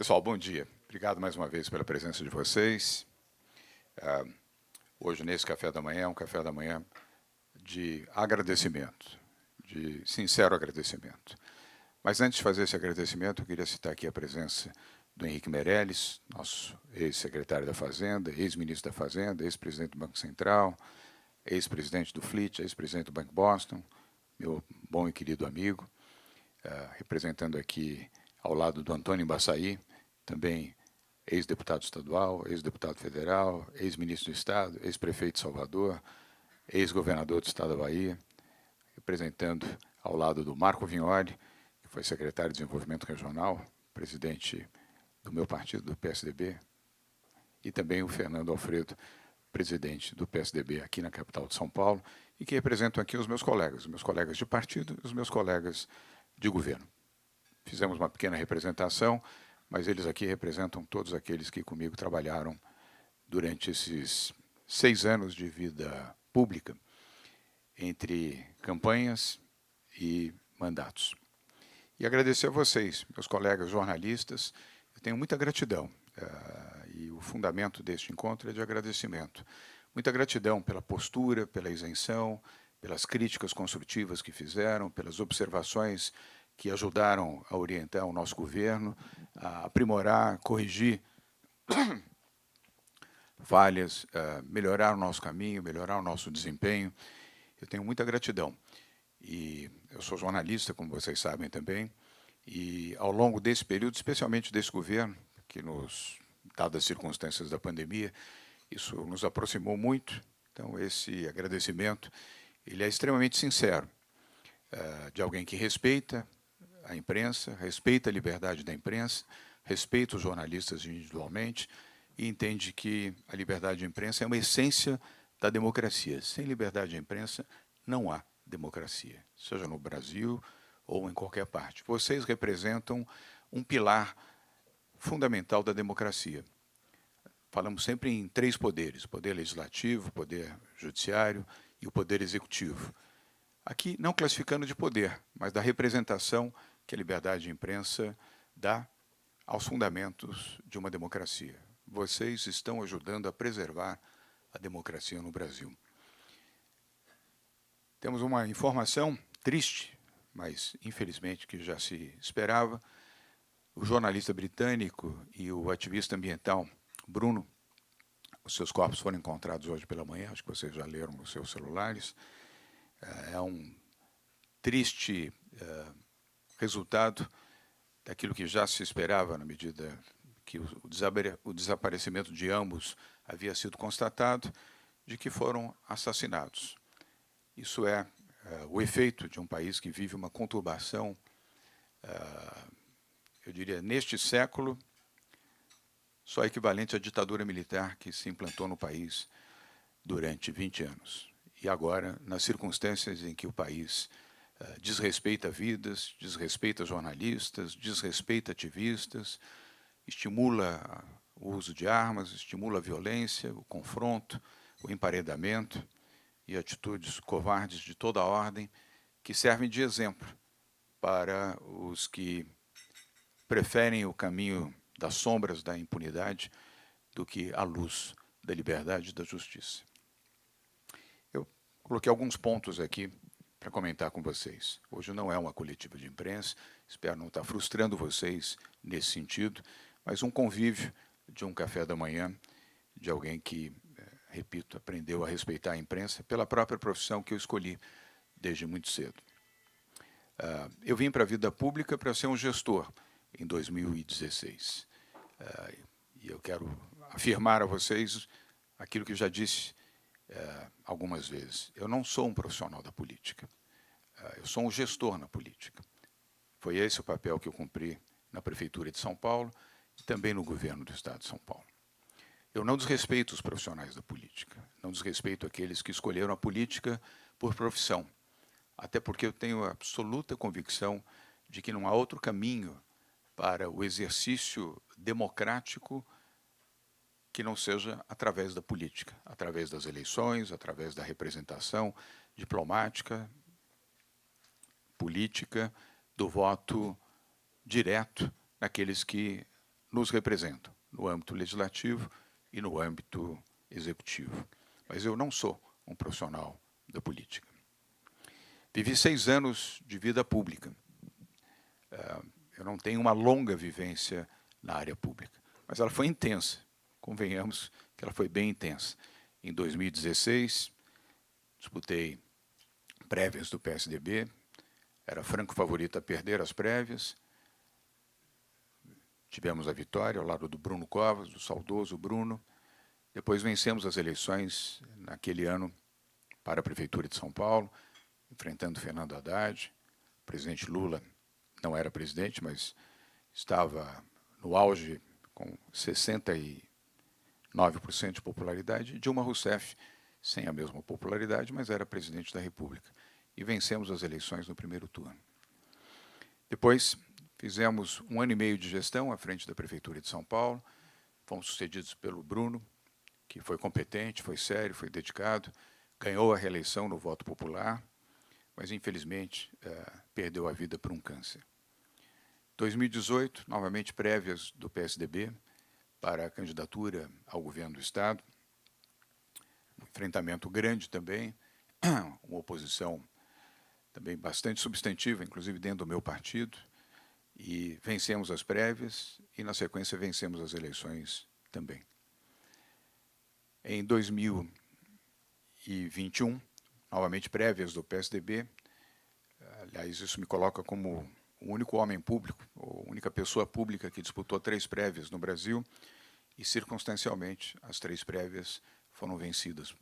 Pessoal, bom dia. Obrigado mais uma vez pela presença de vocês. Hoje, nesse café da manhã, é um café da manhã de agradecimento, de sincero agradecimento. Mas antes de fazer esse agradecimento, eu queria citar aqui a presença do Henrique Meirelles, nosso ex-secretário da Fazenda, ex-ministro da Fazenda, ex-presidente do Banco Central, ex-presidente do FLIT, ex-presidente do Banco Boston, meu bom e querido amigo, representando aqui ao lado do Antônio Embaçaí, também ex-deputado estadual, ex-deputado federal, ex-ministro do Estado, ex-prefeito de Salvador, ex-governador do Estado da Bahia, representando ao lado do Marco Vignoli, que foi secretário de Desenvolvimento Regional, presidente do meu partido, do PSDB, e também o Fernando Alfredo, presidente do PSDB aqui na capital de São Paulo, e que representam aqui os meus colegas de partido e os meus colegas de governo. Fizemos uma pequena representação, mas eles aqui representam todos aqueles que comigo trabalharam durante esses 6 anos de vida pública, entre campanhas e mandatos. E agradecer a vocês, meus colegas jornalistas. Eu tenho muita gratidão, e o fundamento deste encontro é de agradecimento. Muita gratidão pela postura, pela isenção, pelas críticas construtivas que fizeram, pelas observações que ajudaram a orientar o nosso governo, a aprimorar, corrigir falhas, melhorar o nosso caminho, melhorar o nosso desempenho. Eu tenho muita gratidão. E eu sou jornalista, como vocês sabem também, e ao longo desse período, especialmente desse governo, que dadas as circunstâncias da pandemia, isso nos aproximou muito. Então, esse agradecimento, ele é extremamente sincero, de alguém que respeita a imprensa, respeita a liberdade da imprensa, respeita os jornalistas individualmente e entende que a liberdade de imprensa é uma essência da democracia. Sem liberdade de imprensa, não há democracia, seja no Brasil ou em qualquer parte. Vocês representam um pilar fundamental da democracia. Falamos sempre em 3 poderes: o poder legislativo, o poder judiciário e o poder executivo. Aqui, não classificando de poder, mas da representação que a liberdade de imprensa dá aos fundamentos de uma democracia. Vocês estão ajudando a preservar a democracia no Brasil. Temos uma informação triste, mas infelizmente que já se esperava. O jornalista britânico e o ativista ambiental Bruno, os seus corpos foram encontrados hoje pela manhã, acho que vocês já leram nos seus celulares. É um triste resultado daquilo que já se esperava, na medida que o desaparecimento de ambos havia sido constatado, de que foram assassinados. Isso é o efeito de um país que vive uma conturbação, eu diria, neste século, só equivalente à ditadura militar que se implantou no país durante 20 anos. E agora, nas circunstâncias em que o país desrespeita vidas, desrespeita jornalistas, desrespeita ativistas, estimula o uso de armas, estimula a violência, o confronto, o emparedamento e atitudes covardes de toda a ordem, que servem de exemplo para os que preferem o caminho das sombras da impunidade do que a luz da liberdade e da justiça. Eu coloquei alguns pontos aqui para comentar com vocês. Hoje não é uma coletiva de imprensa, espero não estar frustrando vocês nesse sentido, mas um convívio de um café da manhã de alguém que, repito, aprendeu a respeitar a imprensa pela própria profissão que eu escolhi desde muito cedo. Eu vim para a vida pública para ser um gestor em 2016. E eu quero afirmar a vocês aquilo que eu já disse algumas vezes. Eu não sou um profissional da política. Eu sou um gestor na política. Foi esse o papel que eu cumpri na Prefeitura de São Paulo e também no governo do Estado de São Paulo. Eu não desrespeito os profissionais da política, não desrespeito aqueles que escolheram a política por profissão, até porque eu tenho a absoluta convicção de que não há outro caminho para o exercício democrático que não seja através da política, através das eleições, através da representação diplomática, política, do voto direto naqueles que nos representam, no âmbito legislativo e no âmbito executivo. Mas eu não sou um profissional da política. Vivi 6 anos de vida pública. Eu não tenho uma longa vivência na área pública, mas ela foi intensa. Convenhamos que ela foi bem intensa. Em 2016, disputei prévias do PSDB, era franco favorito a perder as prévias. Tivemos a vitória ao lado do Bruno Covas, do saudoso Bruno. Depois vencemos as eleições naquele ano para a Prefeitura de São Paulo, enfrentando Fernando Haddad. O presidente Lula não era presidente, mas estava no auge com 69% de popularidade. Dilma Rousseff, sem a mesma popularidade, mas era presidente da República. E vencemos as eleições no primeiro turno. Depois, fizemos 1 ano e meio de gestão à frente da Prefeitura de São Paulo. Fomos sucedidos pelo Bruno, que foi competente, foi sério, foi dedicado, ganhou a reeleição no voto popular, mas, infelizmente, perdeu a vida por um câncer. 2018, novamente prévias do PSDB para a candidatura ao governo do Estado. Um enfrentamento grande também, uma oposição também bastante substantiva, inclusive dentro do meu partido, e vencemos as prévias e, na sequência, vencemos as eleições também. Em 2021, novamente prévias do PSDB, aliás, isso me coloca como o único homem público, ou única pessoa pública que disputou 3 prévias no Brasil, e, circunstancialmente, as 3 prévias foram vencidas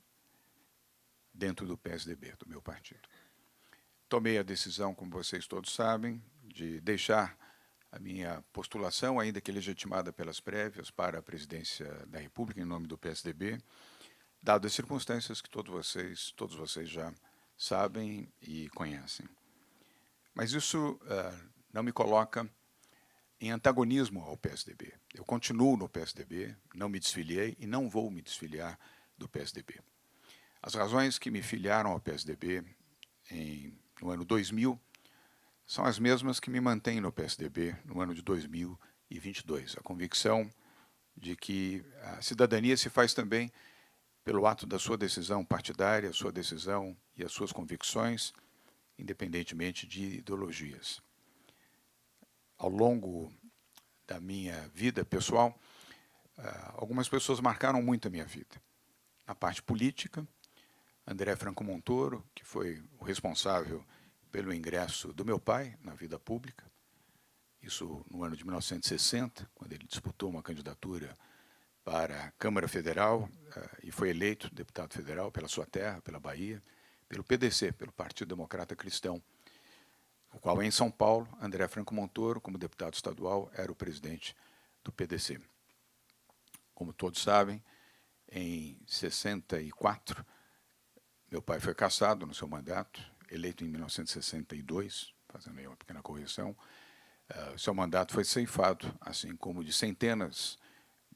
dentro do PSDB, do meu partido. Tomei a decisão, como vocês todos sabem, de deixar a minha postulação, ainda que legitimada pelas prévias, para a presidência da República, em nome do PSDB, dadas as circunstâncias que todos vocês já sabem e conhecem. Mas isso não me coloca em antagonismo ao PSDB. Eu continuo no PSDB, não me desfiliei e não vou me desfiliar do PSDB. As razões que me filiaram ao PSDB no ano 2000 são as mesmas que me mantêm no PSDB no ano de 2022. A convicção de que a cidadania se faz também pelo ato da sua decisão partidária, sua decisão e as suas convicções, independentemente de ideologias. Ao longo da minha vida pessoal, algumas pessoas marcaram muito a minha vida. Na parte política, André Franco Montoro, que foi o responsável pelo ingresso do meu pai na vida pública, isso no ano de 1960, quando ele disputou uma candidatura para a Câmara Federal e foi eleito deputado federal pela sua terra, pela Bahia, pelo PDC, pelo Partido Democrata Cristão, o qual, em São Paulo, André Franco Montoro, como deputado estadual, era o presidente do PDC. Como todos sabem, em 64, meu pai foi cassado no seu mandato, eleito em 1962, fazendo aí uma pequena correção. Seu mandato foi ceifado, assim como de centenas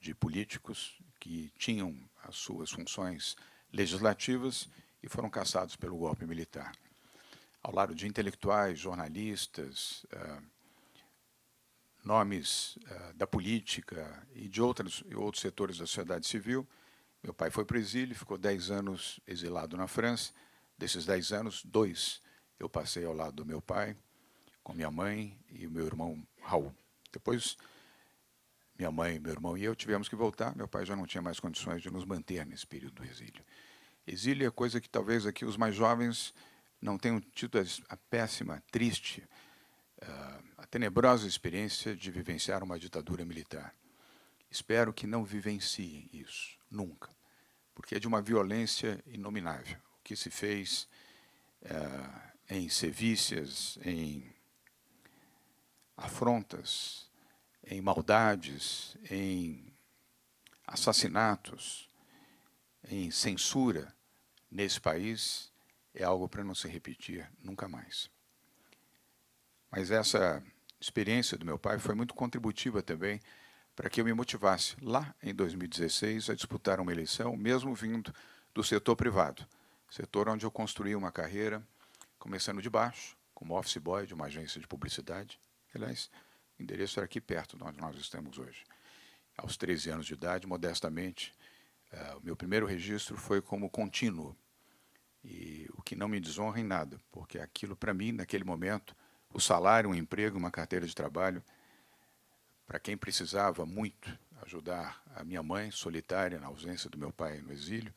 de políticos que tinham as suas funções legislativas e foram cassados pelo golpe militar. Ao lado de intelectuais, jornalistas, nomes da política e de outros setores da sociedade civil, meu pai foi para o exílio, ficou 10 anos exilado na França. Desses 10 anos, 2 eu passei ao lado do meu pai, com minha mãe e o meu irmão Raul. Depois, minha mãe, meu irmão e eu tivemos que voltar. Meu pai já não tinha mais condições de nos manter nesse período do exílio. Exílio é coisa que talvez aqui os mais jovens não tenham tido a péssima, triste, a tenebrosa experiência de vivenciar uma ditadura militar. Espero que não vivenciem isso, nunca, porque é de uma violência inominável. O que se fez em sevícias, em afrontas, em maldades, em assassinatos, em censura nesse país é algo para não se repetir nunca mais. Mas essa experiência do meu pai foi muito contributiva também para que eu me motivasse, lá em 2016, a disputar uma eleição, mesmo vindo do setor privado, setor onde eu construí uma carreira, começando de baixo, como office boy de uma agência de publicidade. Aliás, o endereço era aqui perto de onde nós estamos hoje. aos 13 anos de idade, modestamente. O meu primeiro registro foi como contínuo, e o que não me desonra em nada, porque aquilo, para mim, naquele momento, o salário, um emprego, uma carteira de trabalho, para quem precisava muito ajudar a minha mãe, solitária, na ausência do meu pai no exílio,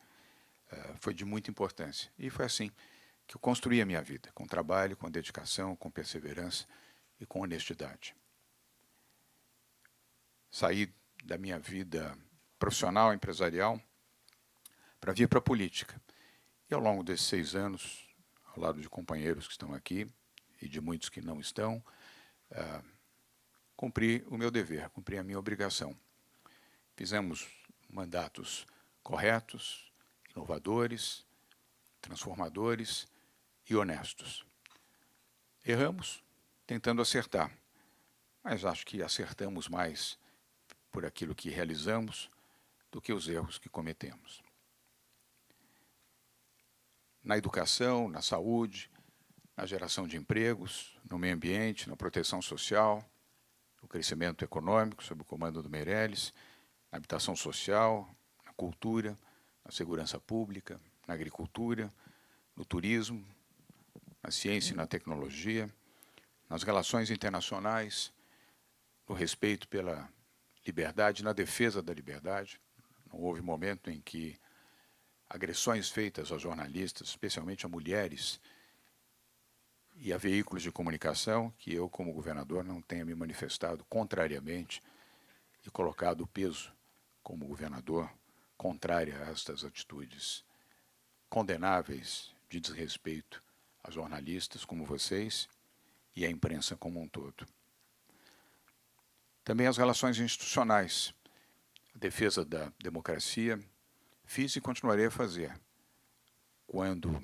foi de muita importância. E foi assim que eu construí a minha vida, com trabalho, com dedicação, com perseverança e com honestidade. Saí da minha vida profissional, empresarial, para vir para a política. E ao longo desses 6 anos, ao lado de companheiros que estão aqui e de muitos que não estão, cumpri o meu dever, cumpri a minha obrigação. Fizemos mandatos corretos, inovadores, transformadores e honestos. Erramos tentando acertar, mas acho que acertamos mais por aquilo que realizamos do que os erros que cometemos. Na educação, na saúde, na geração de empregos, no meio ambiente, na proteção social, no crescimento econômico, sob o comando do Meirelles, na habitação social, na cultura, na segurança pública, na agricultura, no turismo, na ciência e na tecnologia, nas relações internacionais, no respeito pela liberdade, na defesa da liberdade. Não houve momento em que agressões feitas a jornalistas, especialmente a mulheres e a veículos de comunicação, que eu, como governador, não tenha me manifestado contrariamente e colocado o peso, como governador, contrário a estas atitudes condenáveis de desrespeito a jornalistas como vocês e à imprensa como um todo. Também as relações institucionais, a defesa da democracia, fiz e continuarei a fazer. Quando,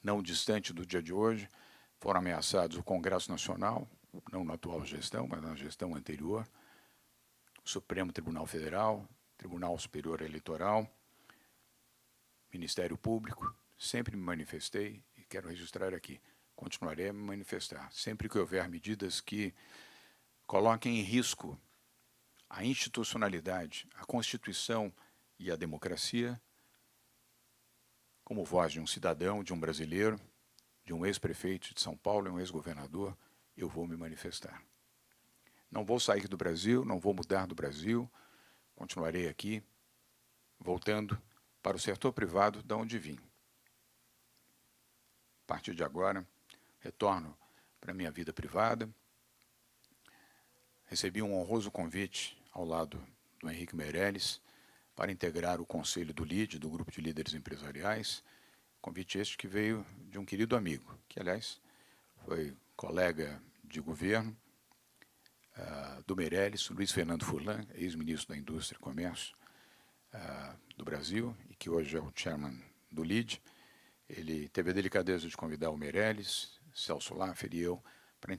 não distante do dia de hoje, foram ameaçados o Congresso Nacional, não na atual gestão, mas na gestão anterior, o Supremo Tribunal Federal, Tribunal Superior Eleitoral, Ministério Público, sempre me manifestei e quero registrar aqui, continuarei a me manifestar. Sempre que houver medidas que coloquem em risco a institucionalidade, a Constituição e a democracia, como voz de um cidadão, de um brasileiro, de um ex-prefeito de São Paulo e um ex-governador, eu vou me manifestar. Não vou sair do Brasil, não vou mudar do Brasil, continuarei aqui, voltando para o setor privado de onde vim. A partir de agora, retorno para a minha vida privada. Recebi um honroso convite ao lado do Henrique Meirelles para integrar o conselho do LIDE, do Grupo de Líderes Empresariais. Convite este que veio de um querido amigo, que, aliás, foi colega de governo do Meirelles, Luiz Fernando Furlan, ex-ministro da Indústria e Comércio do Brasil, e que hoje é o chairman do LIDE. Ele teve a delicadeza de convidar o Meirelles, Celso Laffer e eu para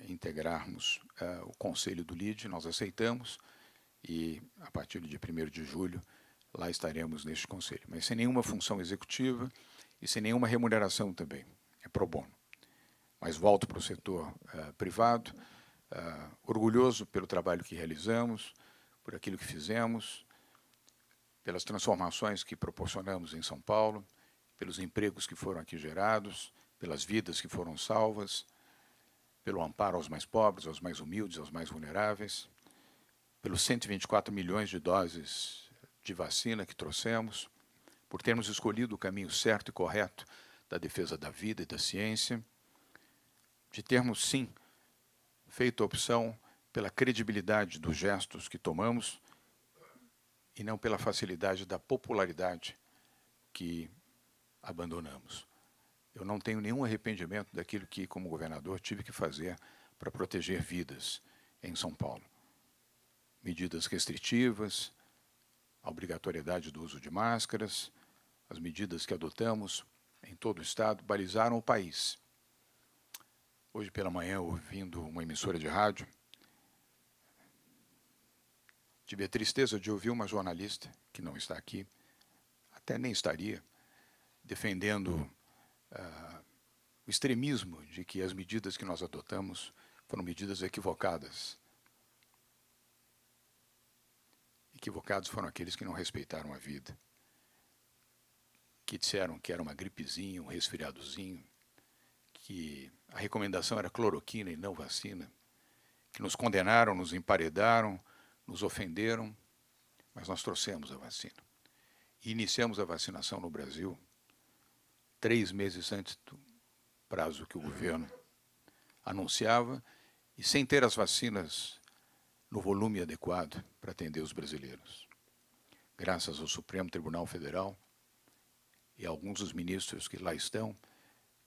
integrarmos o conselho do LIDE. Nós aceitamos e, a partir de 1º de julho, lá estaremos neste conselho. Mas sem nenhuma função executiva e sem nenhuma remuneração também. É pro bono. Mas volto para o setor privado, orgulhoso pelo trabalho que realizamos, por aquilo que fizemos, pelas transformações que proporcionamos em São Paulo, pelos empregos que foram aqui gerados, pelas vidas que foram salvas, pelo amparo aos mais pobres, aos mais humildes, aos mais vulneráveis, pelos 124 milhões de doses de vacina que trouxemos, por termos escolhido o caminho certo e correto da defesa da vida e da ciência, de termos, sim, feito a opção pela credibilidade dos gestos que tomamos e não pela facilidade da popularidade que abandonamos. Eu não tenho nenhum arrependimento daquilo que, como governador, tive que fazer para proteger vidas em São Paulo. Medidas restritivas, a obrigatoriedade do uso de máscaras, as medidas que adotamos em todo o Estado balizaram o país. Hoje pela manhã, ouvindo uma emissora de rádio, tive a tristeza de ouvir uma jornalista, que não está aqui, até nem estaria, defendendo o extremismo de que as medidas que nós adotamos foram medidas equivocadas. Equivocados foram aqueles que não respeitaram a vida, que disseram que era uma gripezinha, um resfriadozinho, que a recomendação era cloroquina e não vacina, que nos condenaram, nos emparedaram, nos ofenderam, mas nós trouxemos a vacina. E iniciamos a vacinação no Brasil 3 meses antes do prazo que o governo anunciava e sem ter as vacinas no volume adequado para atender os brasileiros. Graças ao Supremo Tribunal Federal e a alguns dos ministros que lá estão,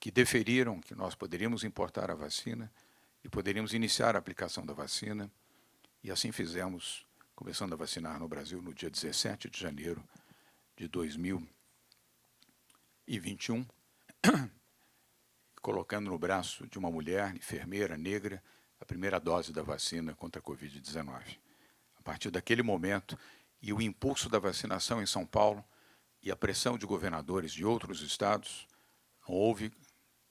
que deferiram que nós poderíamos importar a vacina e poderíamos iniciar a aplicação da vacina, e assim fizemos, começando a vacinar no Brasil no dia 17 de janeiro de 2021, colocando no braço de uma mulher, enfermeira, negra, a primeira dose da vacina contra a Covid-19. A partir daquele momento, e o impulso da vacinação em São Paulo e a pressão de governadores de outros estados, não houve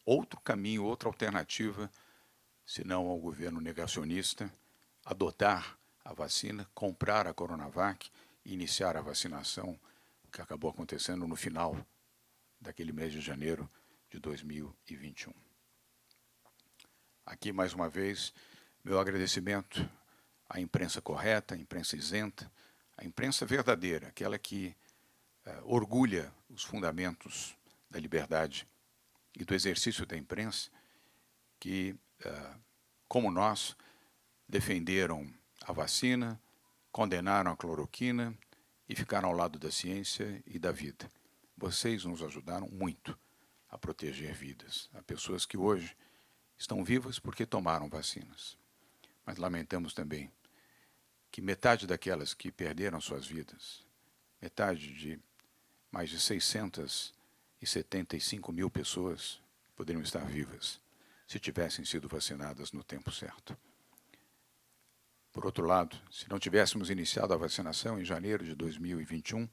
outro caminho, outra alternativa, senão ao governo negacionista adotar a vacina, comprar a Coronavac e iniciar a vacinação, que acabou acontecendo no final daquele mês de janeiro de 2021. Aqui, mais uma vez, meu agradecimento à imprensa correta, à imprensa isenta, à imprensa verdadeira, aquela que orgulha os fundamentos da liberdade e do exercício da imprensa, que, como nós, defenderam a vacina, condenaram a cloroquina e ficaram ao lado da ciência e da vida. Vocês nos ajudaram muito a proteger vidas. Há pessoas que hoje estão vivas porque tomaram vacinas. Mas lamentamos também que metade daquelas que perderam suas vidas, metade de mais de 675 mil pessoas poderiam estar vivas se tivessem sido vacinadas no tempo certo. Por outro lado, se não tivéssemos iniciado a vacinação em janeiro de 2021,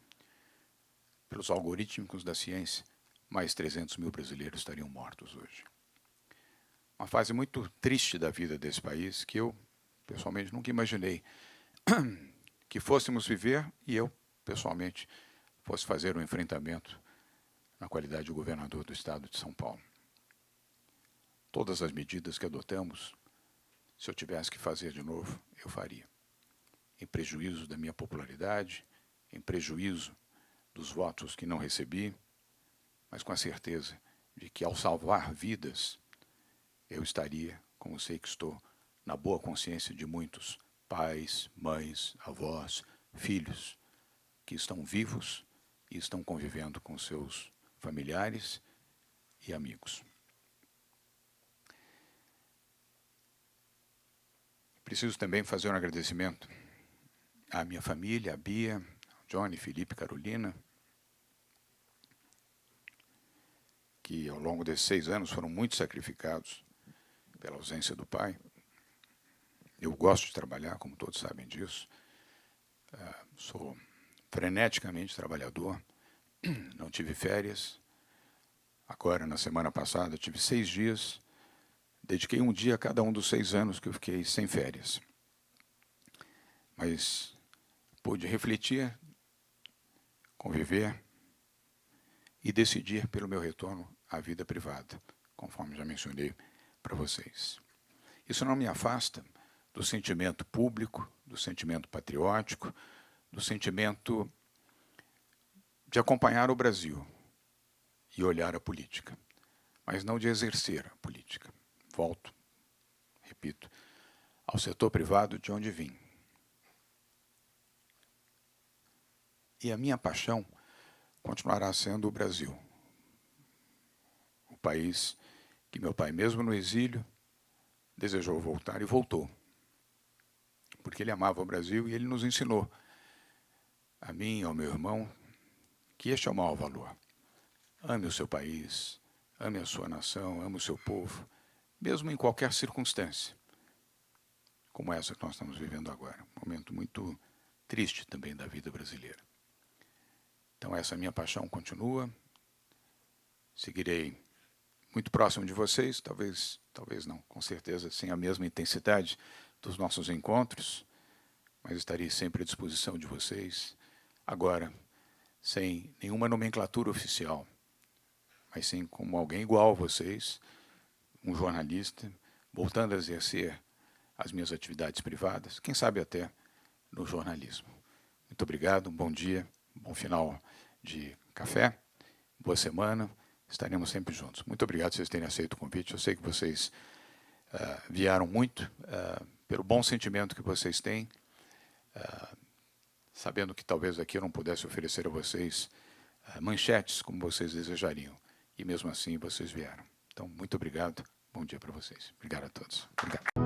pelos algoritmos da ciência, mais 300 mil brasileiros estariam mortos hoje. Uma fase muito triste da vida desse país que eu, pessoalmente, nunca imaginei que fôssemos viver e eu, pessoalmente, fosse fazer um enfrentamento na qualidade de governador do estado de São Paulo. Todas as medidas que adotamos, se eu tivesse que fazer de novo, eu faria. Em prejuízo da minha popularidade, em prejuízo dos votos que não recebi, mas com a certeza de que, ao salvar vidas, eu estaria, como sei que estou, na boa consciência de muitos pais, mães, avós, filhos, que estão vivos e estão convivendo com seus familiares e amigos. Preciso também fazer um agradecimento à minha família, a Bia, Johnny, Felipe, Carolina, que ao longo desses 6 anos foram muito sacrificados pela ausência do pai. Eu gosto de trabalhar, como todos sabem disso. Sou freneticamente trabalhador, não tive férias. Agora, na semana passada, tive 6 dias, dediquei um dia a cada um dos 6 anos que eu fiquei sem férias. Mas pude refletir, conviver e decidir pelo meu retorno à vida privada, conforme já mencionei para vocês. Isso não me afasta do sentimento público, do sentimento patriótico, do sentimento de acompanhar o Brasil e olhar a política, mas não de exercer a política. Volto, repito, ao setor privado de onde vim. E a minha paixão continuará sendo o Brasil, o país que meu pai, mesmo no exílio, desejou voltar e voltou, porque ele amava o Brasil e ele nos ensinou, a mim e ao meu irmão, que este é o maior valor. Ame o seu país, ame a sua nação, ame o seu povo, mesmo em qualquer circunstância, como essa que nós estamos vivendo agora. Um momento muito triste também da vida brasileira. Então, essa minha paixão continua. Seguirei muito próximo de vocês, talvez não, com certeza, sem a mesma intensidade dos nossos encontros, mas estarei sempre à disposição de vocês, agora, sem nenhuma nomenclatura oficial, mas sim como alguém igual a vocês, um jornalista, voltando a exercer as minhas atividades privadas, quem sabe até no jornalismo. Muito obrigado, um bom dia, bom final de café, boa semana, estaremos sempre juntos. Muito obrigado por vocês terem aceito o convite, eu sei que vocês vieram muito, pelo bom sentimento que vocês têm, sabendo que talvez aqui eu não pudesse oferecer a vocês manchetes como vocês desejariam, e mesmo assim vocês vieram. Então, muito obrigado, bom dia para vocês. Obrigado a todos. Obrigado.